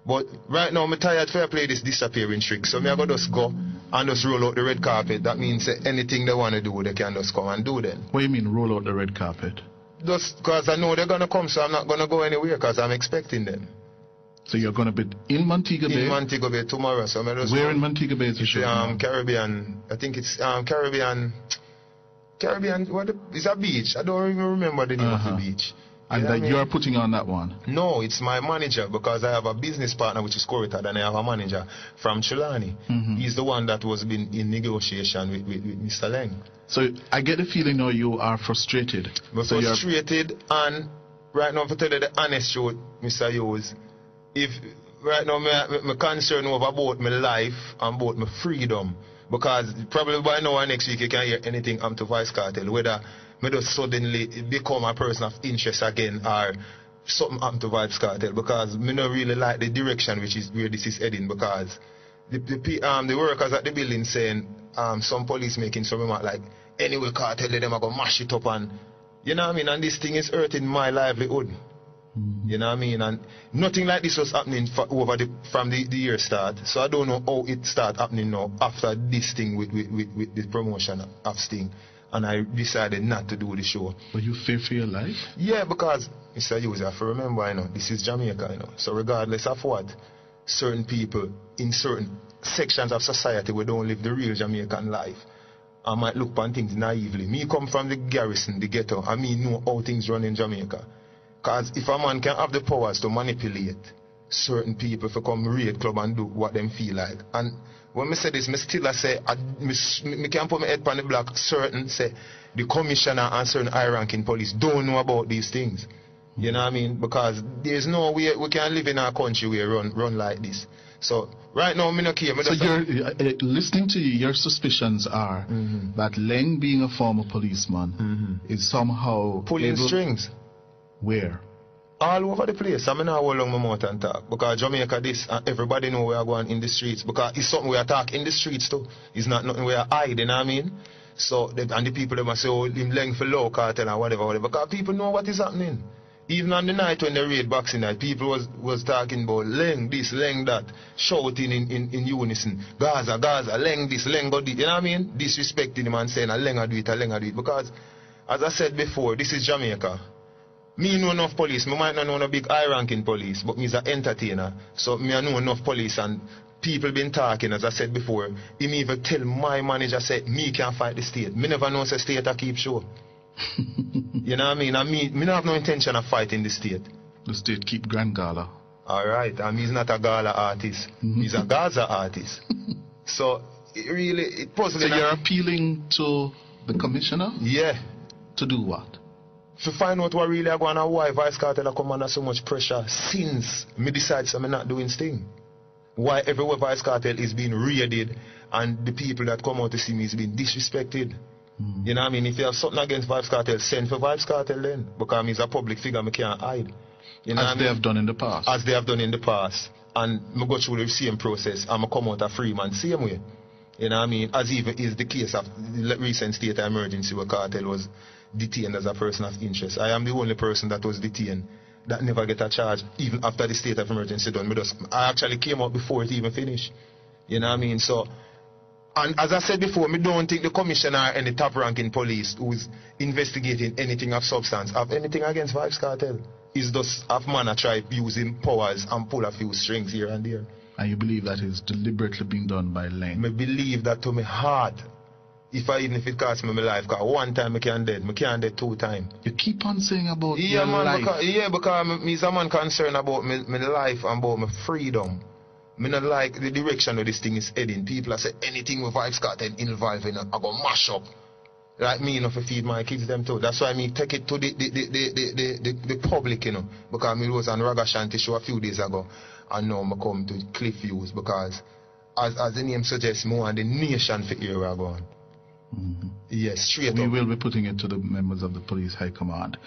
But right now, I'm tired for play this disappearing trick. So me I go just go and just roll out the red carpet. That means anything they want to do, they can just come and do then. What do you mean roll out the red carpet? Just because I know they're going to come, so I'm not going to go anywhere because I'm expecting them. So you're going to be in Montego Bay? In Montego Bay tomorrow. So where in Montego Bay is the show? Caribbean. I think it's Caribbean. It's a beach. I don't even remember the name of the beach. And that you're putting on that one? No, it's my manager, because I have a business partner which is Cory, and I have a manager from Chilani. He's the one that was been in negotiation with Mr. Laing. So I get the feeling now you are frustrated. I'm frustrated, and right now, to tell you the honest truth, Mr. Hughes, if right now I'm concerned about my life and about my freedom, because probably by now or next week you can hear anything to Vybz Kartel, whether me just suddenly become a person of interest again or something happen to Vybz Kartel, because me not really like the direction which is where this is heading, because the workers at the building saying some police making some remark like, anyway Kartel them are going to mash it up, and you know what I mean, and this thing is hurting my livelihood. You know what I mean, and nothing like this was happening from the year start, so I don't know how it start happening now after this thing with the promotion of Sting. And I decided not to do the show. But you fear for your life? Yeah, because, Mr. Hughes, you have to remember, this is Jamaica, So regardless of what, certain people in certain sections of society we don't live the real Jamaican life. I might look upon things naively. Me come from the garrison, the ghetto, and me know how things run in Jamaica. Because if a man can have the powers to manipulate certain people to come raid club and do what them feel like. And when I say this, I still say, I can't put my head on the block, certain say, the commissioner and certain high-ranking police don't know about these things. You know what I mean? Because there's no way we can live in our country where run like this. So, right now, I'm not care. So listening to you, your suspicions are that Laing, being a former policeman, is somehow pulling strings. Where? All over the place. I mean, not how long my mouth and talk. Because Jamaica this, and everybody know we are going in the streets. Because it's something we are talking in the streets too. It's not nothing we are hiding, you know what I mean? So, and the people, they must say, oh, him Laing for low cartel and whatever. Because people know what is happening. Even on the night when they raid Boxing Night, people was talking about Laing this, Laing that, shouting in unison. Gaza, Laing this, Laing go this. You know what I mean? Disrespecting him and saying, Laing do it. Because, as I said before, this is Jamaica. Me know enough police. Me might not know no big high-ranking police, but me's an entertainer. So me I know enough police, and people been talking, as I said before. Him even tell my manager, say, me can't fight the state. Me never know say state I keep show. You know what I mean? And me not have no intention of fighting the state. The state keep Grand Gala. Alright, and he's not a Gala artist. He's a Gaza artist. So, it puzzles. So you're appealing to the commissioner? Yeah. To do what? To find out what really are going on, why Vybz Kartel come under so much pressure since me decide I'm not doing Sting. Why everywhere Vybz Kartel is being raided and the people that come out to see me is being disrespected. You know what I mean? If you have something against Vybz Kartel, send for Vybz Kartel then. Because he's a public figure, I can't hide. You know As they have done in the past. As they have done in the past. And I go through the same process and I come out a free man same way. You know what I mean? As even is the case of the recent state of emergency where Kartel was detained as a person of interest. I am the only person that was detained that never get a charge even after the state of emergency done. I actually came out before it even finished. You know what I mean? So, and as I said before, I don't think the commissioner and the top ranking police who is investigating anything of substance have anything against Vybz Kartel. It's just a man that try using powers and pull a few strings here and there. And you believe that is deliberately being done by Laing? I believe that to my heart. Even if it costs me my life, because one time I can't dead 2 times. You keep on saying about your life. Because me is a man concerned about my life and about my freedom. Me not like the direction where this thing is heading. People are saying anything with Vybz Kartel involved in, I go mash up. Like me, to feed my kids them too. That's why me take it to the public, because me was on Raga Shanti show a few days ago, and now I come to Cliff Hughes, because as the name suggests, more and the nation for here are going. Yes, straight up. We will be putting it to the members of the police high command,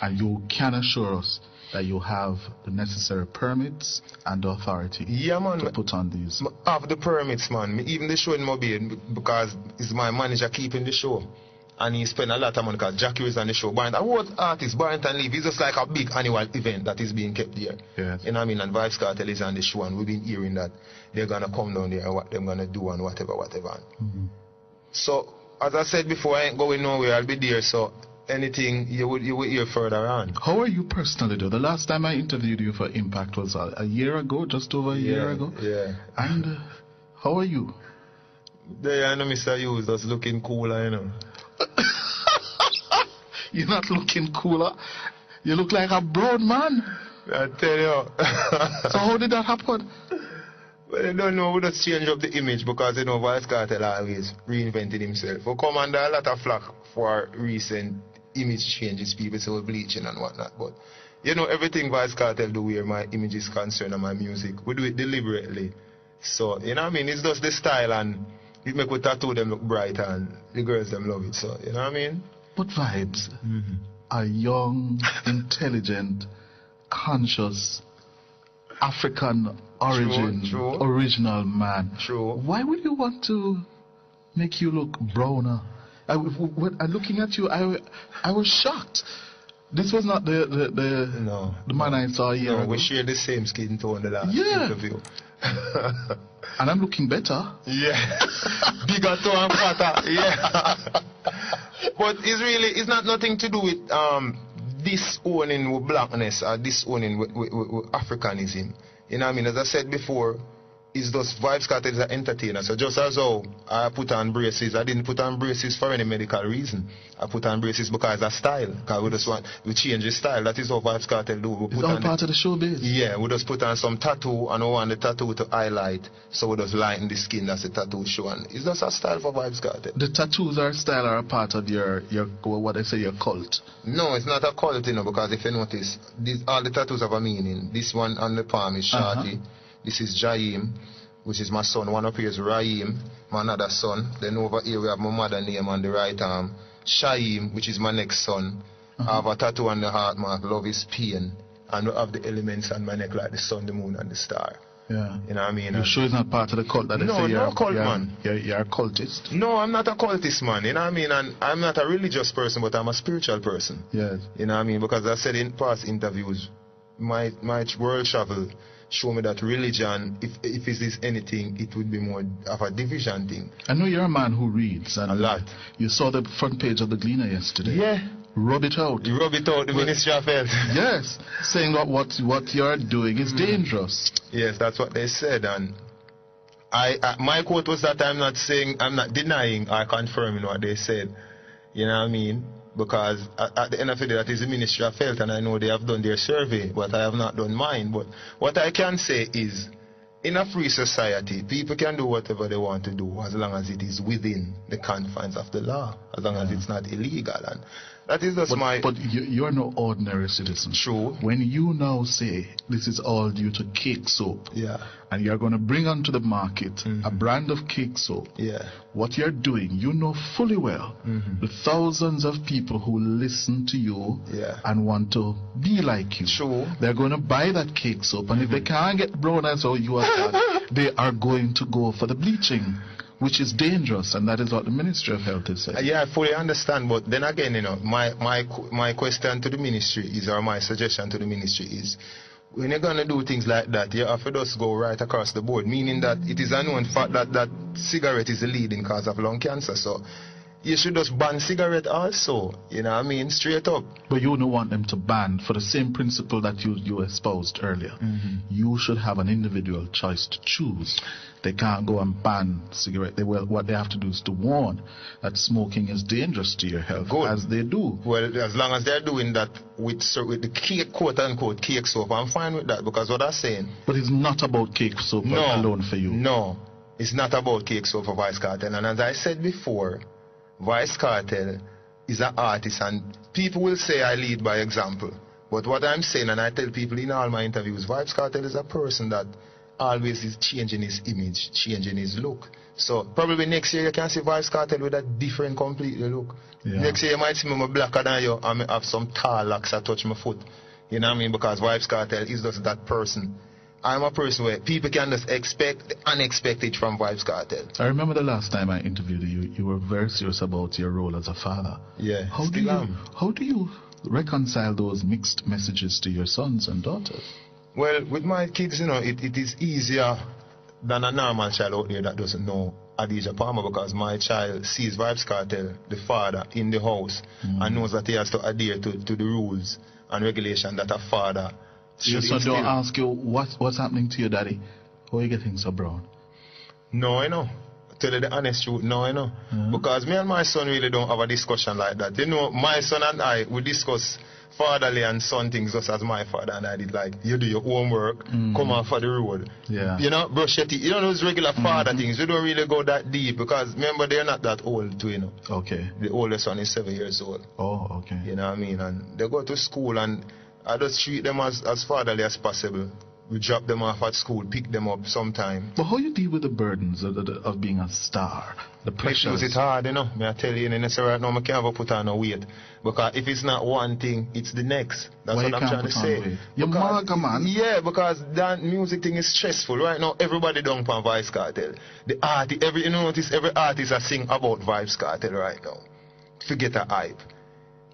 and you can assure us that you have the necessary permits and the authority to put on these. I have the permits, man. Even the show in Mobile, because it's my manager keeping the show. And he spent a lot of money because Jackie was on the show. Barrington, what artist, Barrington Leave, it's just like a big annual event that is being kept there. Yes. You know what I mean? And Vybz Kartel is on the show, and we've been hearing that they're going to come down there and what they're going to do and whatever. So, as I said before, I ain't going nowhere, I'll be there, so anything you would hear further on. How are you personally though? The last time I interviewed you for Impact was a year ago, just over a year ago. Yeah. And how are you? There, I know Mr. Hughes just looking cooler, you know. You're not looking cooler. You look like a brown man. I tell you. So how did that happen? Well, I don't know, we just change up the image because, you know, Vybz Kartel always reinvented himself. We come under a lot of flack for recent image changes, people say we're bleaching and whatnot, but, you know, everything Vybz Kartel do where my image is concerned and my music, we do it deliberately. So, you know what I mean, it's just the style and it make we tattoo them look bright and the girls them love it, so, you know what I mean? But Vybz, a young, intelligent, conscious, African origin, original man. True. Why would you want to make you look browner? When looking at you, I was shocked. This was not the man I saw here. No, we share the same skin tone the last interview. And I'm looking better. Yeah. Bigger toe and fatter. Yeah. But it's not nothing to do with disowning with blackness or disowning with Africanism. You know what I mean? As I said before, it's just Vybz Kartel is an entertainer. So just as how I put on braces, I didn't put on braces for any medical reason. I put on braces because of style. Because we change the style. That is what Vybz Kartel do. It's all part of the showbiz. Yeah, we just put on some tattoo and we want the tattoo to highlight. So we just lighten the skin. That's the tattoo show. And it's just a style for Vybz Kartel. The tattoos or style are a part of your what I say, your cult. No, it's not a cult, you know, because if you notice, all the tattoos have a meaning. This one on the palm is Shorty. This is Jaim, which is my son. One up here is Raheem, my another son. Then over here we have my mother name on the right arm. Shaim, which is my next son. I have a tattoo on the heart mark, love is pain. And we have the elements on my neck like the sun, the moon, and the star. Yeah. You know what I mean? You're sure it's not part of the cult that they say no cult, man. You're a cultist? No, I'm not a cultist, man. You know what I mean? And I'm not a religious person, but I'm a spiritual person. Yes. You know what I mean? Because I said in past interviews, my world travel show me that religion, if it is anything, it would be more of a division thing. I know you're a man who reads. And a lot. You saw the front page of the Gleaner yesterday. Yeah. Rub it out. You rub it out, the Ministry of Health. Yes. Saying that what you're doing is dangerous. Yes, that's what they said. And my quote was that I'm not denying or confirming what they said. You know what I mean? Because at the end of the day, that is the Ministry of Health, and I know they have done their survey, but I have not done mine. But what I can say is, in a free society, people can do whatever they want to do as long as it is within the confines of the law, as long as it's not illegal. And that is just But you're no ordinary citizen. True. When you now say this is all due to cake soap, and you're going to bring onto the market a brand of cake soap, what you're doing, you know fully well the thousands of people who listen to you and want to be like you. True. They're going to buy that cake soap, and if they can't get brown as how you are done, they are going to go for the bleaching, which is dangerous, and that is what the Ministry of Health is saying. Yeah, I fully understand, but then again, you know, my question to the ministry is, or my suggestion to the ministry is, when you're going to do things like that, you have to just go right across the board, meaning that it is a known fact that cigarette is the leading cause of lung cancer, so you should just ban cigarette also, you know what I mean, straight up. But you don't want them to ban for the same principle that you espoused earlier. You should have an individual choice to choose. They can't go and ban cigarette. What they have to do is to warn that smoking is dangerous to your health, as they do. Well, as long as they're doing that with the cake, quote-unquote, cake soap, I'm fine with that, because what I'm saying... But it's not about cake soap alone for you. No, it's not about cake soap for Vybz Kartel. And as I said before, Vybz Kartel is an artist, and people will say I lead by example. But what I'm saying, and I tell people in all my interviews, Vybz Kartel is a person that always is changing his image, changing his look. So probably next year you can see Vybz Kartel with a different completely look. Next year you might see me blacker than you, and I have some tall locks that touch my foot. You know what I mean? Because Vybz Kartel is just that person. I'm a person where people can just expect the unexpected from Vybz Kartel. I remember the last time I interviewed you, you were very serious about your role as a father. Yeah, How do you reconcile those mixed messages to your sons and daughters? Well, with my kids, you know, it is easier than a normal child out there that doesn't know Adidja Palmer, because my child sees Vybz Kartel, the father, in the house and knows that he has to adhere to the rules and regulation that a father should Your son instill. don't ask you what's happening to your daddy? How are you getting so brown? No, I know. Tell you the honest truth, no, I know. Because me and my son really don't have a discussion like that. You know, my son and I, we discuss fatherly and son things just as my father and I did. Like, you do your homework, come off for the road. Yeah. You know, brush your teeth. You know those regular father things. We don't really go that deep because, remember, they're not that old too, you know. Okay. The oldest son is 7 years old. Oh, okay. You know what I mean? And they go to school and I just treat them as fatherly as possible. We drop them off at school, pick them up sometime. But how you deal with the burdens of being a star? The pressures? It's hard, you know. I tell you, right now, I can't put on no weight. Because if it's not one thing, it's the next. That's what I'm trying to say. You're maga, man. Yeah, because that music thing is stressful. Right now, everybody down on Vybz Kartel. The artist, you notice every artist that sing about Vybz Kartel right now. Forget a hype.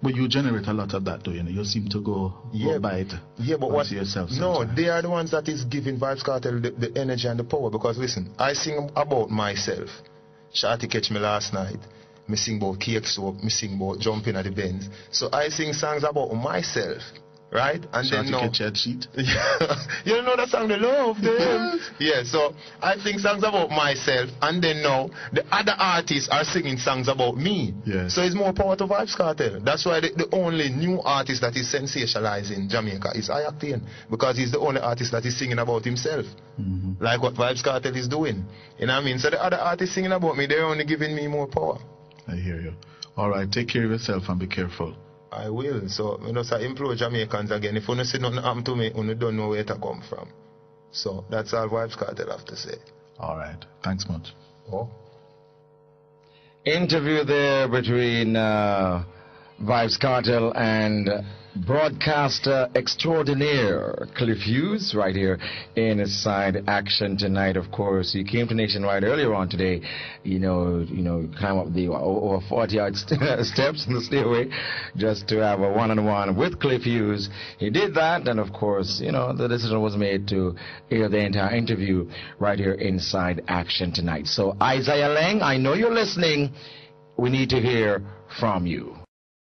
But you generate a lot of that, though, you know. You seem to go by it. Yeah, but what? Yourself no, they are the ones that is giving Vybz Kartel the energy and the power. Because listen, I sing about myself. Shawty catch me last night. Me sing about cake soap. Me sing about jumping at the bends. So I sing songs about myself. Right? And Shawty then now, catch your sheet. you don't know that song, The Love Them? Yeah, so I sing songs about myself, and then now the other artists are singing songs about me. Yes. So it's more power to Vybz Kartel. That's why the only new artist that is sensationalizing Jamaica is Octane, because he's the only artist that is singing about himself. Like what Vybz Kartel is doing. You know what I mean? So the other artists singing about me, they're only giving me more power. I hear you. All right, take care of yourself and be careful. I will. So, you know, I implore Jamaicans again, if you don't see nothing happen to me, you don't know where to come from. So, that's all Vybz Kartel have to say. All right. Thanks much. Oh. Interview there between Vybz Kartel and broadcaster extraordinaire Cliff Hughes right here in Inside Action tonight. Of course, he came to Nationwide earlier on today, you know, climb up the over 40-yard steps in the stairway just to have a one-on-one with Cliff Hughes. He did that, and of course, you know, the decision was made to air the entire interview right here Inside Action tonight. So, Isaiah Laing, I know you're listening. We need to hear from you.